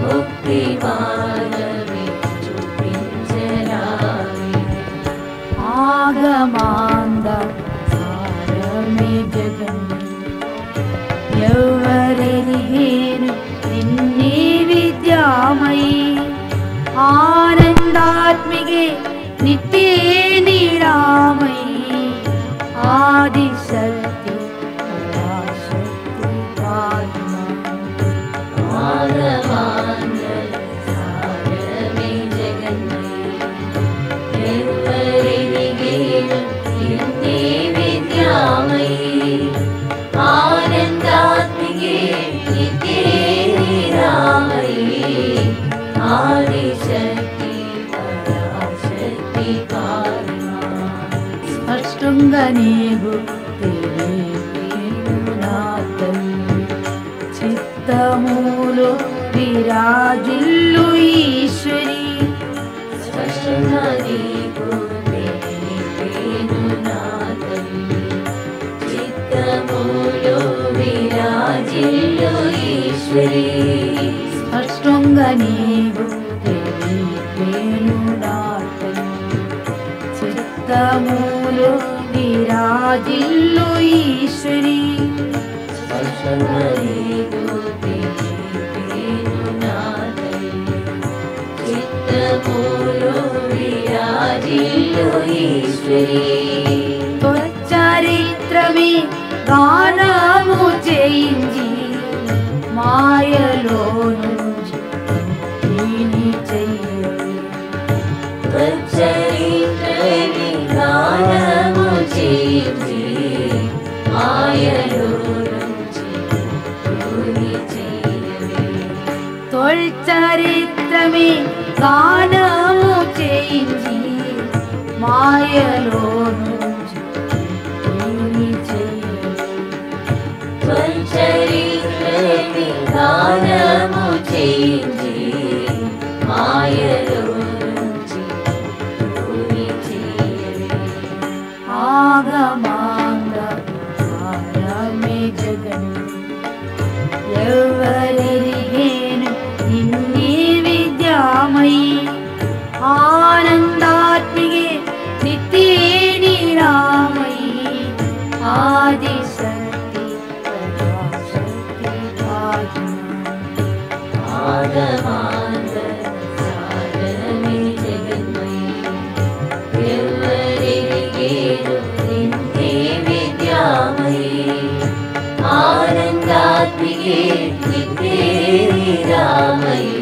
ముక్తి మార్గమే చూపించరావే. ఆగమాంద సారమే జగన్ ఎవరెరిగేను నిన్నే విద్యామయి. ఆనందాత్మికే నిత్యే నిరామయి. ఆదిశక్తి పరాశక్తి పాహిమా. ఆగమాంగళ సారమే జగన్మయి ఎవరెరిగేను నిన్నే విద్యామయి. ఆనందాత్మికే నిత్యే నిరామయి. ఆదిశక్తి పరాశక్తి పాహిమా. స్పష్టంగా నీవు తెలియను నా తల్లి. చిత్తములో విరాజిల్లు ఈశ్వరి. స్పష్టంగా నీకు తెలియను నా తల్లి. చిత్తములో విరాజిల్లు ఈశ్వరి. స్పష్టంగా నీవు తెలియను నా తల్లి. చిత్తములో విరాజిల్లు ఈశ్వరి. స్పష్టంగా నీకు తెలియను నా తల్లి. చిత్తములో విరాజిల్లు ఈశ్వరి. చరిత్రమే గానము చేయించి మాయలో నుంచి దీని చెయ్యవే. చరిత్రమే గానము చేయించి మాయలో నుంచి దూరి చేయవే. చరిత్రమే గానము చేయించి మాయలో నుంచి దీని చెయ్యవే. చరిత్రమే గానము చేయించి మాయలో నుంచి దూరి చేయవే. ఆగమాంగ సారమే జగన్ ఎవరెరిగేను నిన్నే విద్యామయి. ఆనందాత్మికే నిత్యే నిరామయి. ఆదిశక్తి పరాశక్తి పాహిమా. ఆగమాంగళ సారమే జగన్మయి ఎవరెరిగేను నిన్నే విద్యామయి. ఆనందాత్మికే నిత్యే నిరామయి.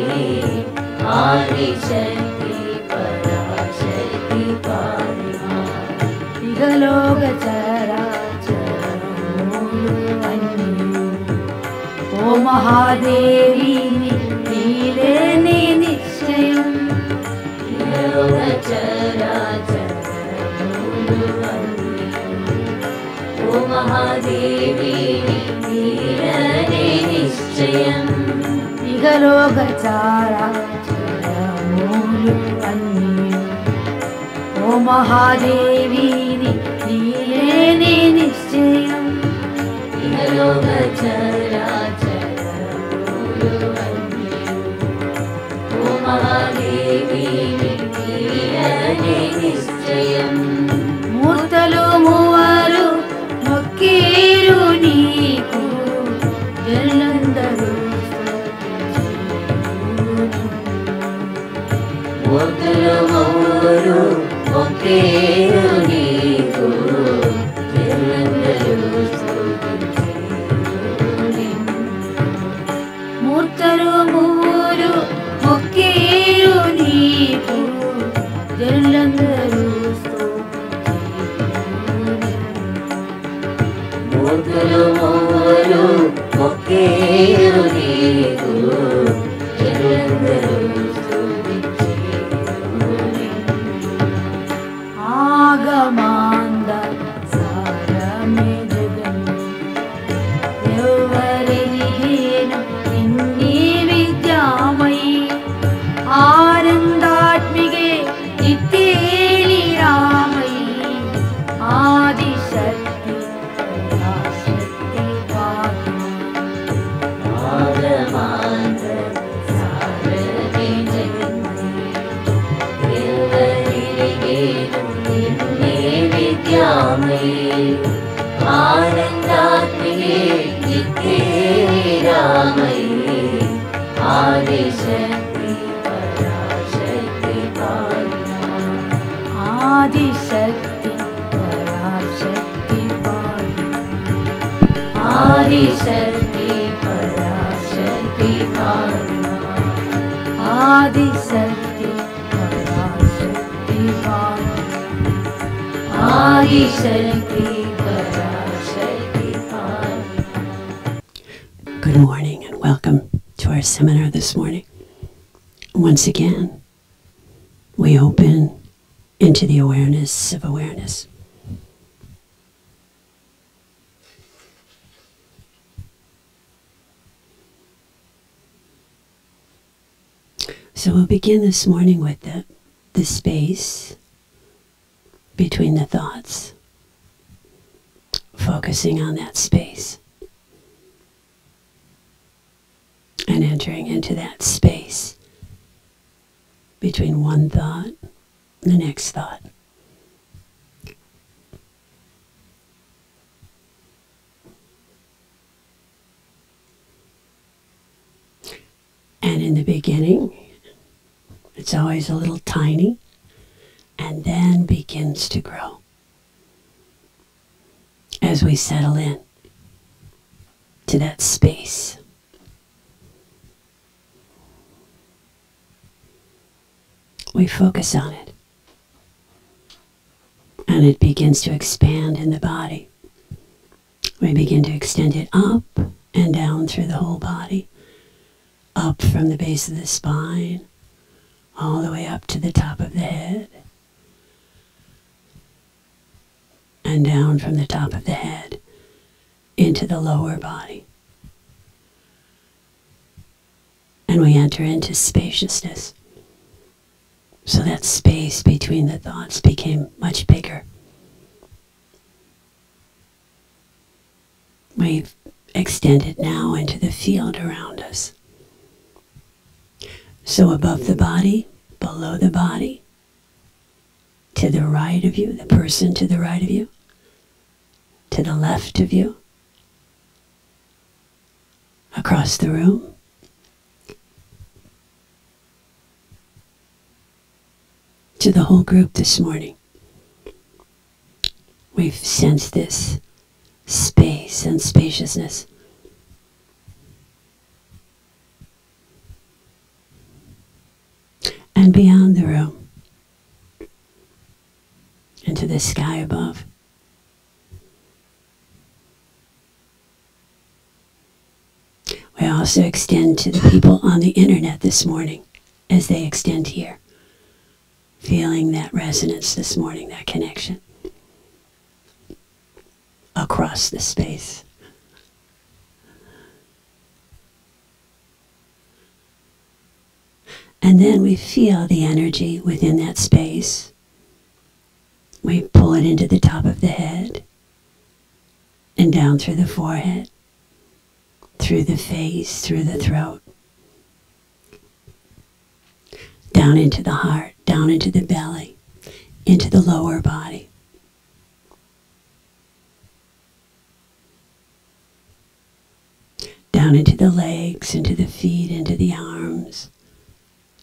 ఆదిశక్తి పరాశక్తి పాహిమా. ఇహలోక చరాచరములు అన్నీ ఓ మహాదేవి నీలేని నిశ్చయం. ఇహలోక చరాచరములు అన్నీ ఓ మహాదేవి నీలనే నిశ్చయం. ఇహలోక చరాచరములు అన్నీ ఓ మహాదేవి నీలేని నిశ్చయం. ఇహలోక చరాచరములు అన్నీ ఓ మహాదేవి నీలనే నిశ్చయం. మూర్తలు మూవరు మొక్కేరు నీకు జనులందరూ మూర్తులు మూరు మొక్కేరు నీకు జనులందరూ స్తుతించేరు నిన్ను. మూర్తలు మూరు మొక్కేరు నీకు జనులందరూ మూర్తులు మూరు మొక్కేరు నీకు జనులందరూ స్తుతించేరు నిన్ను. ఆగమాంద సారమే జగన్ ఎవరెరిగేను నిన్నే విద్యామయి. ఆనందాత్మికే నిత్యే నిరామయి. ఆదిశక్తి పరాశక్తి పాహిమా. ఆగమాంగళ रामये आदिशक्ति पराशक्ति पालना आदिशक्ति पराशक्ति पालना आदिशक्ति पराशक्ति पालना आदिशक्ति पराशक्ति पालना आदिशक्ति पराशक्ति पालना. Good morning and welcome to our seminar this morning. Once again, we open into the awareness of awareness. So we'll begin this morning with the space between the thoughts, focusing on that space and entering into that space between one thought and the next thought. And in the beginning, it's always a little tiny and then begins to grow as we settle in to that space. We focus on it, and it begins to expand in the body. We begin to extend it up and down through the whole body, up from the base of the spine, all the way up to the top of the head, and down from the top of the head into the lower body. And we enter into spaciousness. So that space between the thoughts became much bigger. We've extended now into the field around us. So above the body, below the body, to the right of you, the person to the right of you, to the left of you, across the room, to the whole group this morning. We've sensed this space and spaciousness. And beyond the room, into the sky above. We also extend to the people on the internet this morning as they extend here. Feeling that resonance this morning, that connection across the space. And then we feel the energy within that space. We pull it into the top of the head and down through the forehead, through the face, through the throat, down into the heart, down into the belly, into the lower body. Down into the legs, into the feet, into the arms,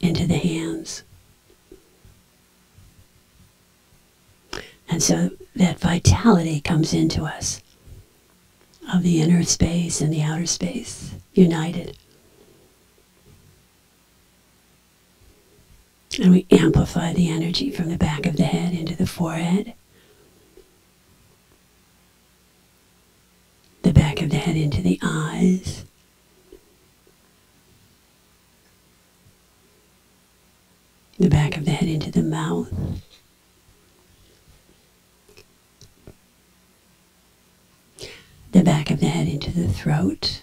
into the hands. And so that vitality comes into us of the inner space and the outer space, united. And we amplify the energy from the back of the head into the forehead, the back of the head into the eyes, the back of the head into the mouth, the back of the head into the throat,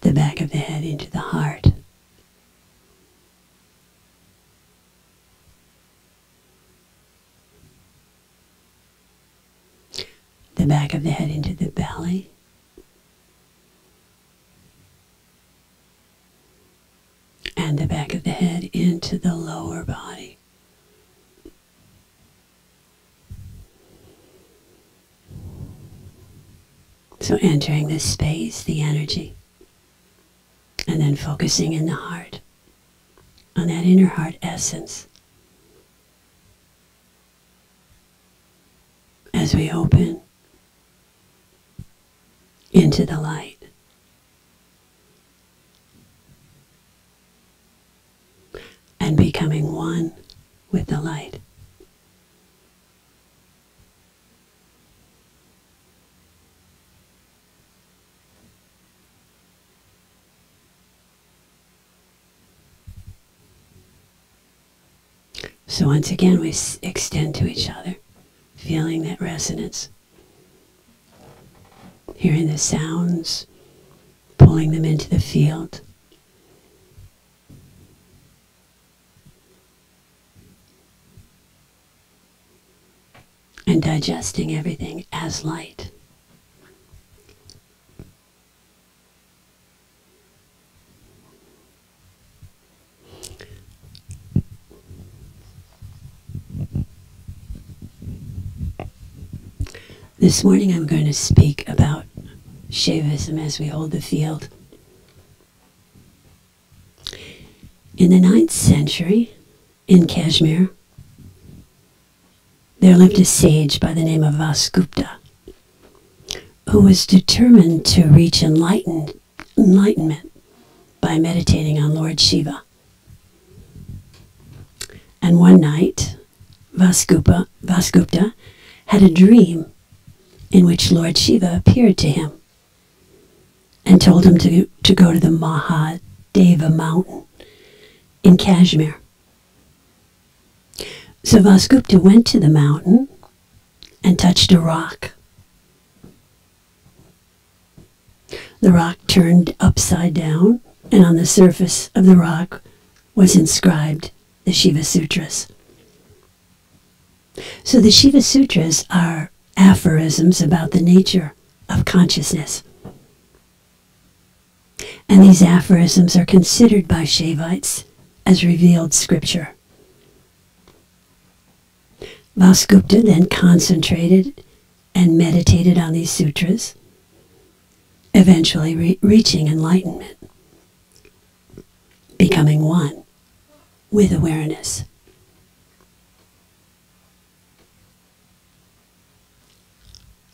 the back of the head into the heart, the back of the head into the belly, and the back of the head into the lower body. So entering this space, the energy, and then focusing in the heart, on that inner heart essence. As we open into the light. And becoming one with the light. So once again, we extend to each other, feeling that resonance, hearing the sounds, pulling them into the field. And digesting everything as light. This morning I'm going to speak about Shaivism as we hold the field. In the 9th century, in Kashmir, there lived a sage by the name of Vasgupta, who was determined to reach enlightenment by meditating on Lord Shiva. And one night, Vasgupta had a dream in which Lord Shiva appeared to him and told him to go to the Mahadeva mountain in Kashmir. So Vasgupta went to the mountain and touched a rock. The rock turned upside down, and on the surface of the rock was inscribed the Shiva Sutras. So the Shiva Sutras are aphorisms about the nature of consciousness. And these aphorisms are considered by Shaivites as revealed scripture. Vasgupta then concentrated and meditated on these sutras, eventually reaching enlightenment, becoming one with awareness.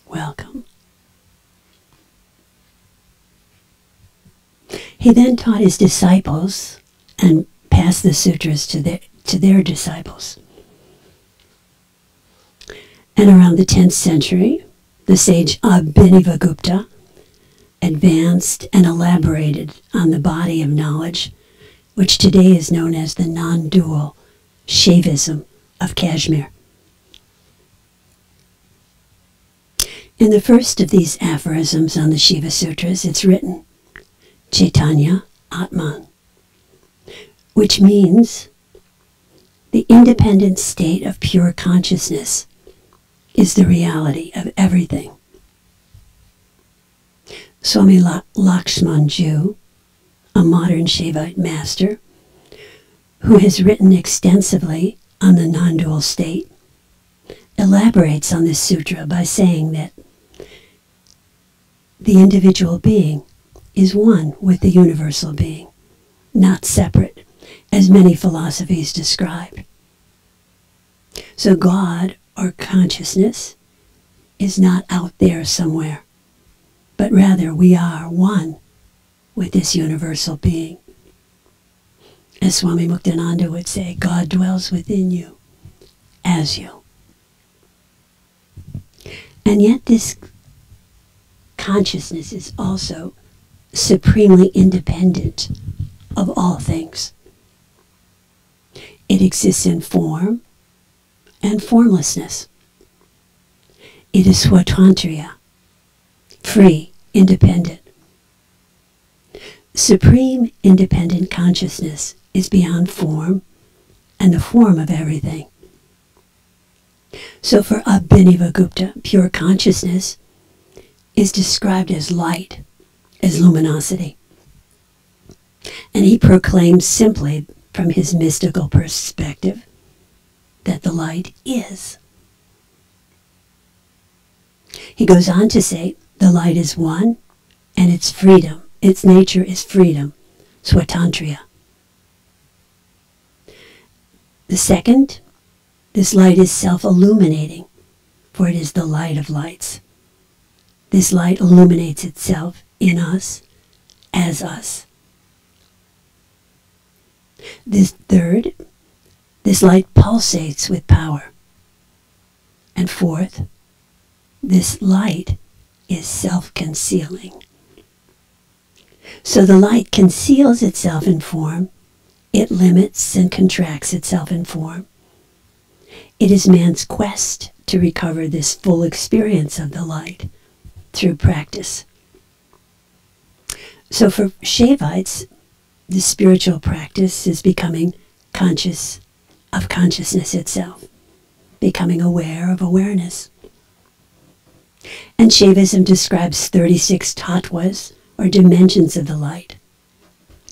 Welcome. He then taught his disciples and passed the sutras to their disciples. And around the 10th century, the sage Abhinavagupta advanced and elaborated on the body of knowledge, which today is known as the non-dual Shaivism of Kashmir. In the first of these aphorisms on the Shiva Sutras, it's written, Chaitanya Atman, which means the independent state of pure consciousness is the reality of everything. Swami Lakshmanju, a modern Shaivite master, who has written extensively on the non-dual state, elaborates on this sutra by saying that the individual being is one with the universal being, not separate, as many philosophies describe. So God, or consciousness, is not out there somewhere, but rather we are one with this universal being. As Swami Muktananda would say, God dwells within you, as you. And yet this consciousness is also supremely independent of all things. It exists in form and formlessness. It is swatantriya, free, independent. Supreme independent consciousness is beyond form and the form of everything. So for Abhinavagupta, pure consciousness is described as light, as luminosity. And he proclaims simply from his mystical perspective that the light is. He goes on to say The light is one, and it's freedom. Its nature is freedom, swatantriya. The second, this light is self-illuminating, for it is the light of lights. This light illuminates itself in us, as us. This third, this light pulsates with power. And fourth, this light is self-concealing. So the light conceals itself in form. It limits and contracts itself in form. It is man's quest to recover this full experience of the light through practice. So for Shaivites, the spiritual practice is becoming conscious of consciousness itself, becoming aware of awareness. And Shaivism describes 36 tattvas, or dimensions of the light,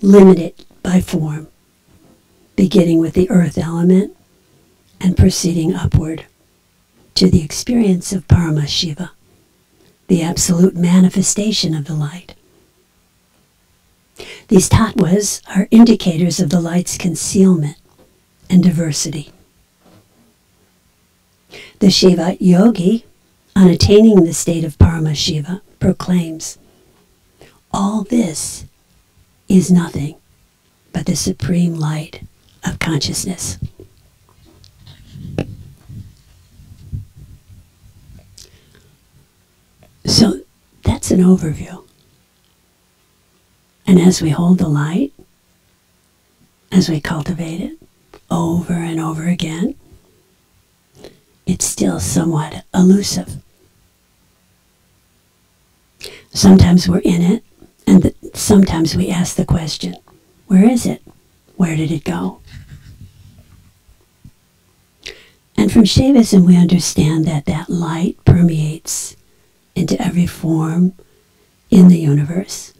limited by form, beginning with the earth element and proceeding upward to the experience of Paramashiva, the absolute manifestation of the light. These tattvas are indicators of the light's concealment and diversity. The Shaivite yogi, on attaining the state of Paramashiva, proclaims, all this is nothing but the supreme light of consciousness. So that's an overview. And as we hold the light, as we cultivate it over and over again, it's still somewhat elusive. Sometimes we're in it, and sometimes we ask the question, where is it? Where did it go? And from Shaivism we understand that that light permeates into every form in the universe.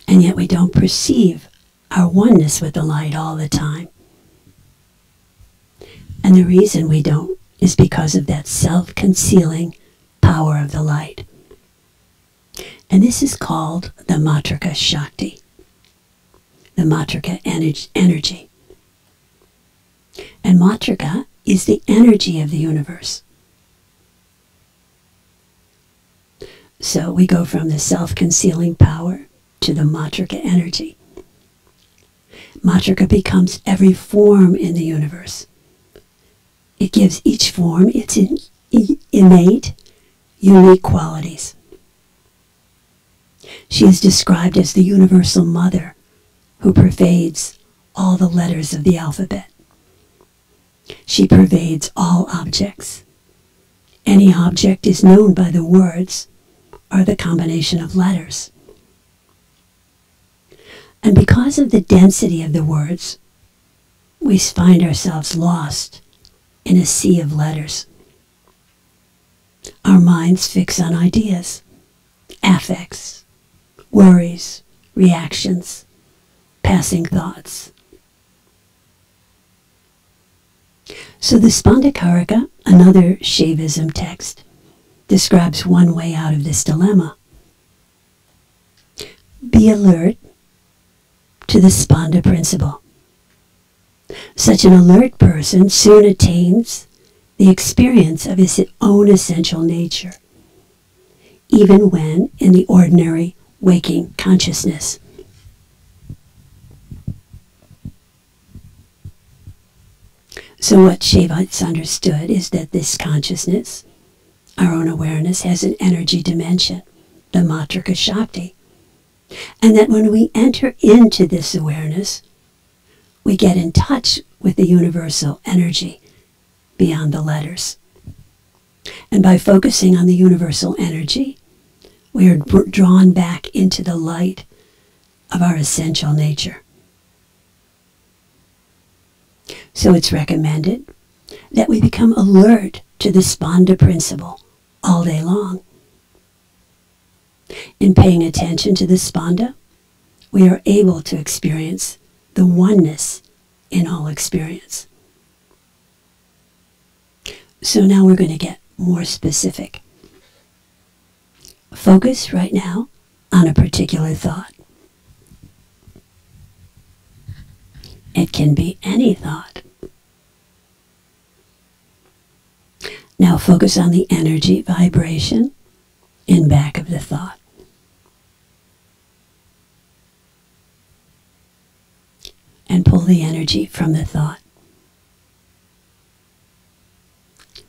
And yet we don't perceive our oneness with the light all the time. And the reason we don't is because of that self-concealing power of the light. And this is called the Matrika Shakti, the Matrika energy. And Matrika is the energy of the universe. So we go from the self-concealing power to the Matrika energy. Matrika becomes every form in the universe. It gives each form its innate, unique qualities. She is described as the universal mother who pervades all the letters of the alphabet. She pervades all objects. Any object is known by the words or the combination of letters. And because of the density of the words, we find ourselves lost in a sea of letters. Our minds fix on ideas, affects, worries, reactions, passing thoughts. So the Spandakarika, another Shaivism text, describes one way out of this dilemma. Be alert to the spanda principle. Such an alert person soon attains the experience of his own essential nature, even when in the ordinary waking consciousness. So what Shaivites understood is that this consciousness, our own awareness, has an energy dimension, the Matrika Shakti, and that when we enter into this awareness, we get in touch with the universal energy beyond the letters. And by focusing on the universal energy, we are drawn back into the light of our essential nature. So it's recommended that we become alert to the spanda principle all day long. In paying attention to the spanda, we are able to experience the oneness in all experience. So now we're going to get more specific. focus right now on a particular thought. It can be any thought. Now focus on the energy vibration in back of the thought. And pull the energy from the thought.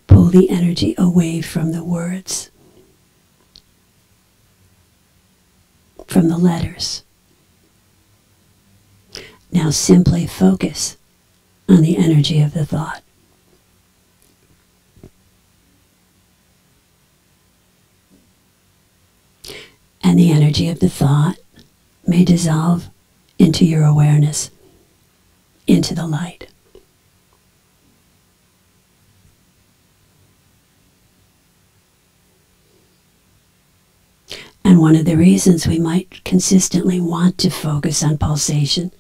Pull the energy away from the words, from the letters. Now simply focus on the energy of the thought. And the energy of the thought may dissolve into your awareness, into the light. And one of the reasons we might consistently want to focus on pulsation,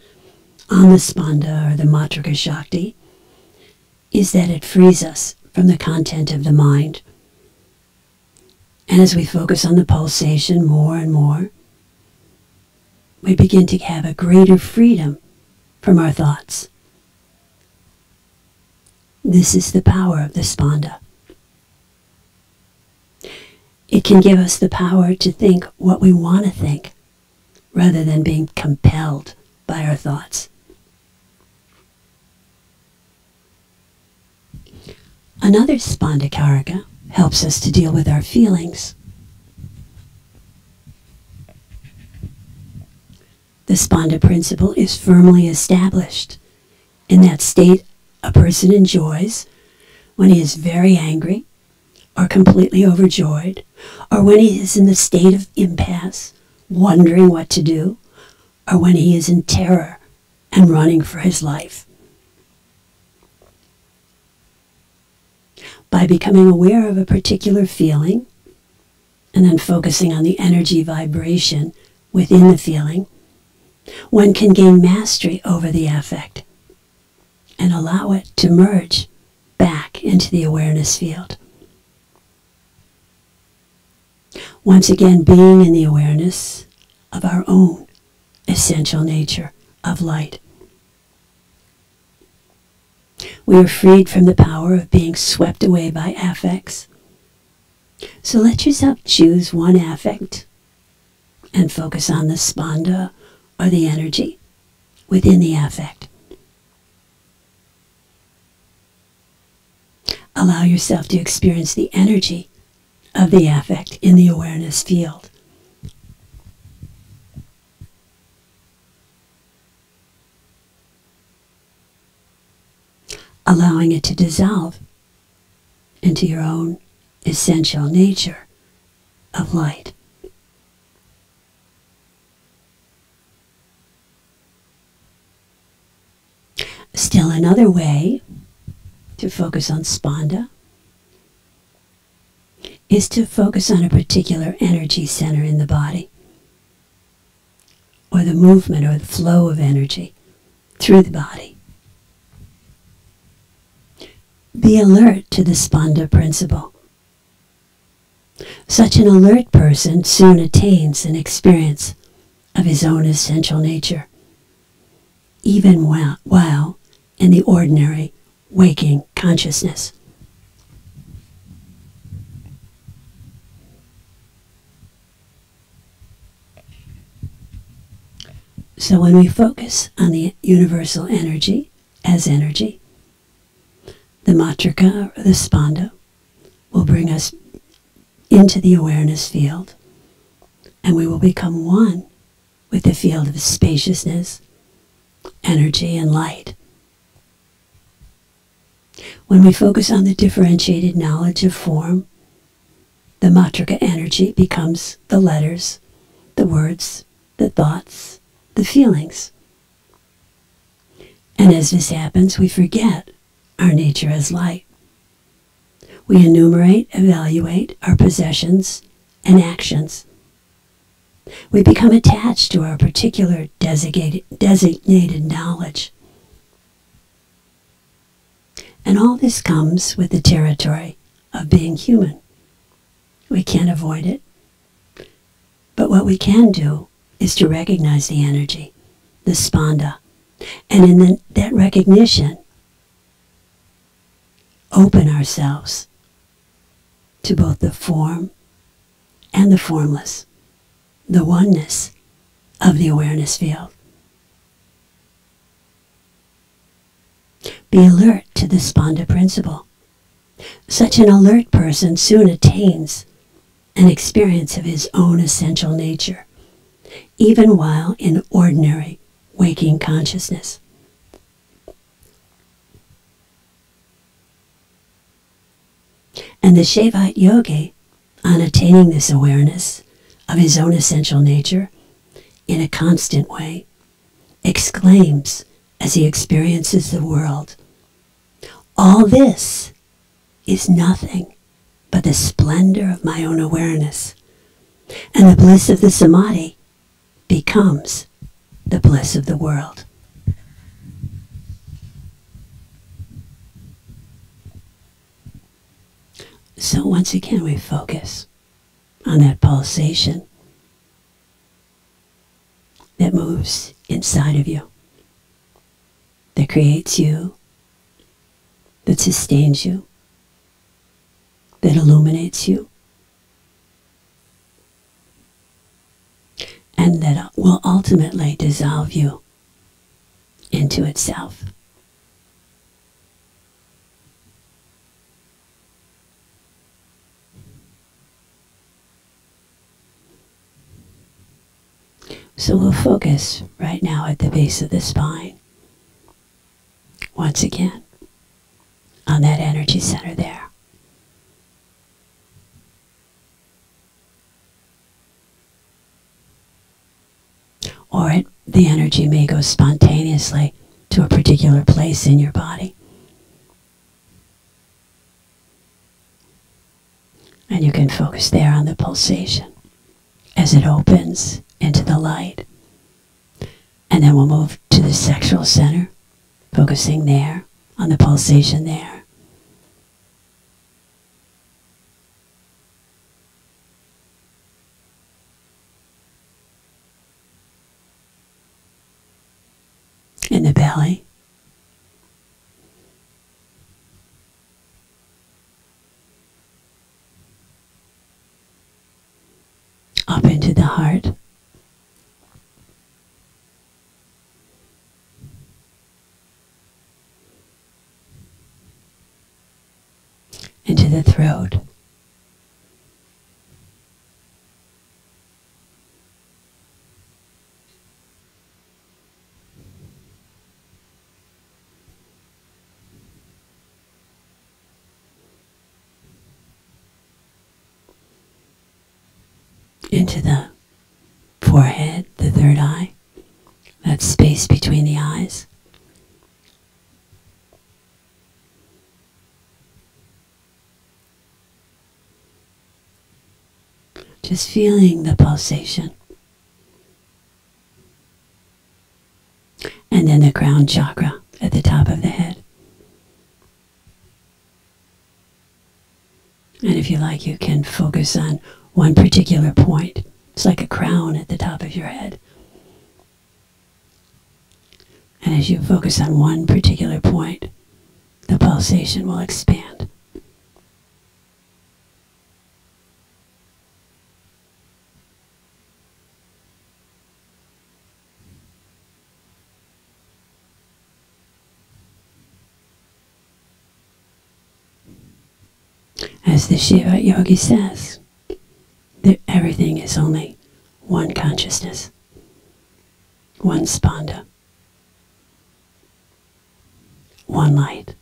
on the spanda or the matrika shakti, is that it frees us from the content of the mind. And as we focus on the pulsation more and more, we begin to have a greater freedom from our thoughts. This is the power of the spanda. It can give us the power to think what we want to think, rather than being compelled by our thoughts. Another spanda karaka helps us to deal with our feelings. The spanda principle is firmly established in that state a person enjoys when he is very angry, or completely overjoyed, or when he is in the state of impasse, wondering what to do, or when he is in terror and running for his life. By becoming aware of a particular feeling, and then focusing on the energy vibration within the feeling, one can gain mastery over the affect and allow it to merge back into the awareness field. Once again, being in the awareness of our own essential nature of light. We are freed from the power of being swept away by affects. So let yourself choose one affect and focus on the spanda or the energy within the affect. Allow yourself to experience the energy of the affect in the awareness field. Allowing it to dissolve into your own essential nature of light. Still another way to focus on spanda is to focus on a particular energy center in the body, or the movement or the flow of energy through the body. Be alert to the spanda principle. Such an alert person soon attains an experience of his own essential nature, even while in the ordinary waking consciousness. So when we focus on the universal energy as energy, the matrika or the spanda will bring us into the awareness field, and we will become one with the field of spaciousness, energy, and light. When we focus on the differentiated knowledge of form, the matrika energy becomes the letters, the words, the thoughts, the feelings. And as this happens, we forget our nature as light. We enumerate, evaluate our possessions and actions. We become attached to our particular designated knowledge. And all this comes with the territory of being human. We can't avoid it. But what we can do is to recognize the energy, the spanda, and in that recognition, open ourselves to both the form and the formless, the oneness of the awareness field. Be alert to the spanda principle. Such an alert person soon attains an experience of his own essential nature, even while in ordinary waking consciousness. And the Shaivite yogi, on attaining this awareness of his own essential nature in a constant way, exclaims as he experiences the world, "All this is nothing but the splendor of my own awareness, and the bliss of the samadhi becomes the bliss of the world." So once again, we focus on that pulsation that moves inside of you, that creates you, that sustains you, that illuminates you, and that will ultimately dissolve you into itself. So we'll focus right now at the base of the spine, once again, on that energy center there. Or the energy may go spontaneously to a particular place in your body. And you can focus there on the pulsation as it opens into the light. And then we'll move to the sexual center, focusing there on the pulsation there. In the belly. Up into the heart. Into the throat. Into the forehead, the third eye, that space between the eyes. Just feeling the pulsation. And then the crown chakra at the top of the head. And if you like, you can focus on one particular point. It's like a crown at the top of your head. And as you focus on one particular point, the pulsation will expand. As the Shaivite yogi says, that everything is only one consciousness, one spanda, one light.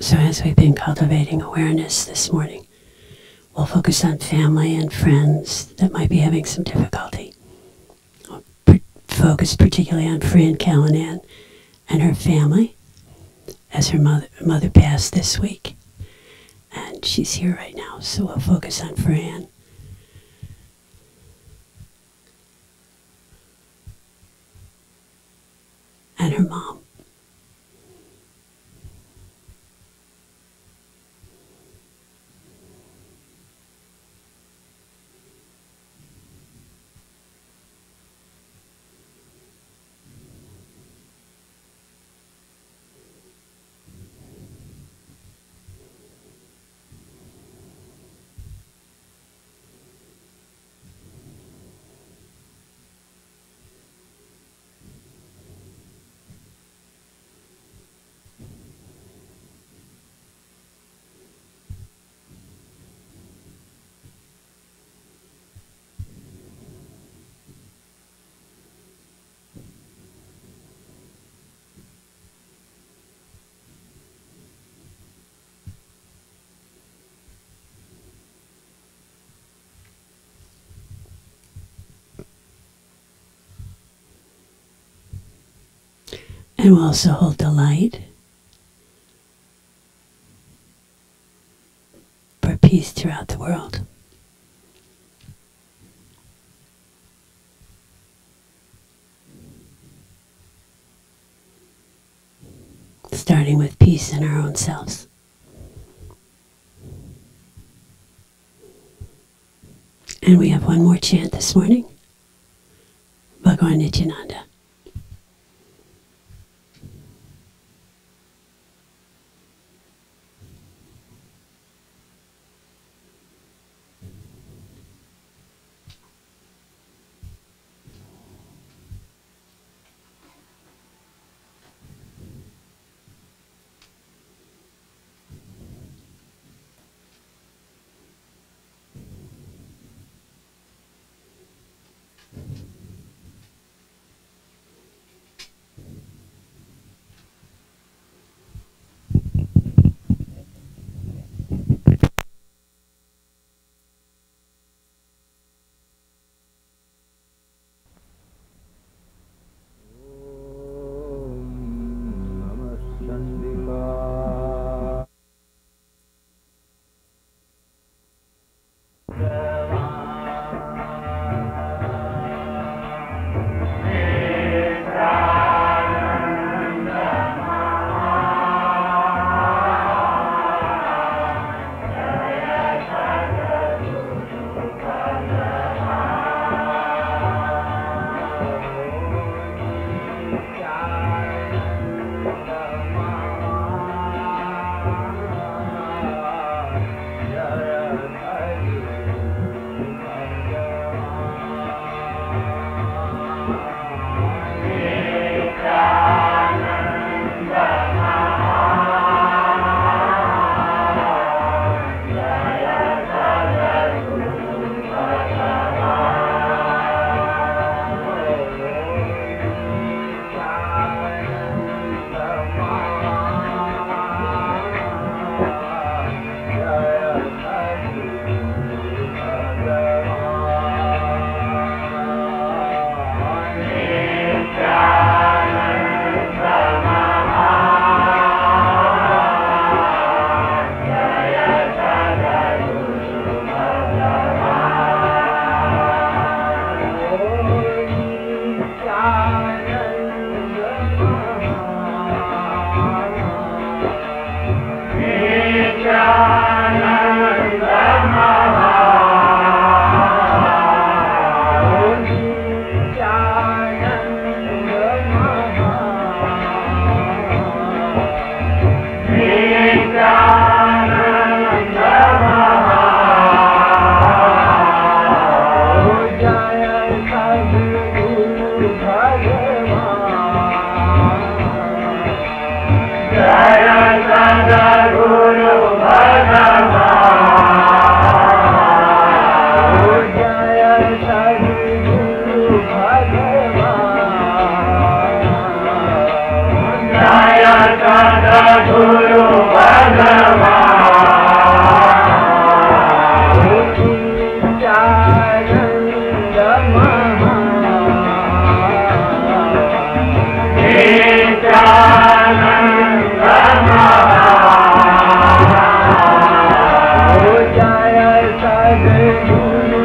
So as we've been cultivating awareness this morning, we'll focus on family and friends that might be having some difficulty. We'll focus particularly on Fran Callanan and her family, as her mother passed this week. And she's here right now, so we'll focus on Fran. And her mom. And we'll also hold the light for peace throughout the world. Starting with peace in our own selves. And we have one more chant this morning. Bhagavan Nityananda.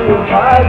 Jai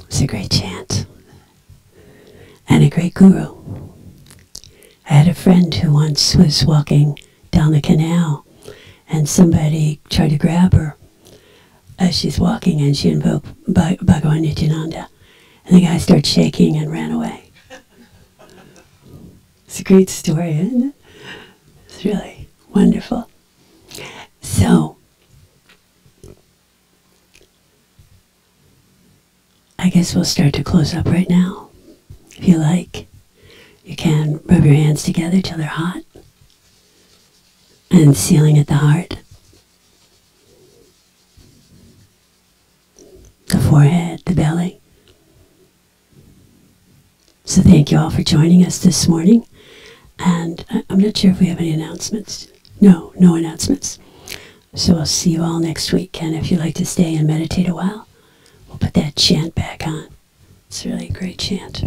It's a great chant and a great guru. I had a friend who once was walking down the canal and somebody tried to grab her as she's walking and she invoked Bhagavan Nityananda. And the guy started shaking and ran away. It's a great story, isn't it? It's really wonderful. So, I guess we'll start to close up right now. If you like, you can rub your hands together till they're hot. And sealing at the heart. The forehead, the belly. So thank you all for joining us this morning. And I'm not sure if we have any announcements. No announcements. So I'll see you all next week. And if you'd like to stay and meditate a while, we'll put that chant back on. It's really a great chant.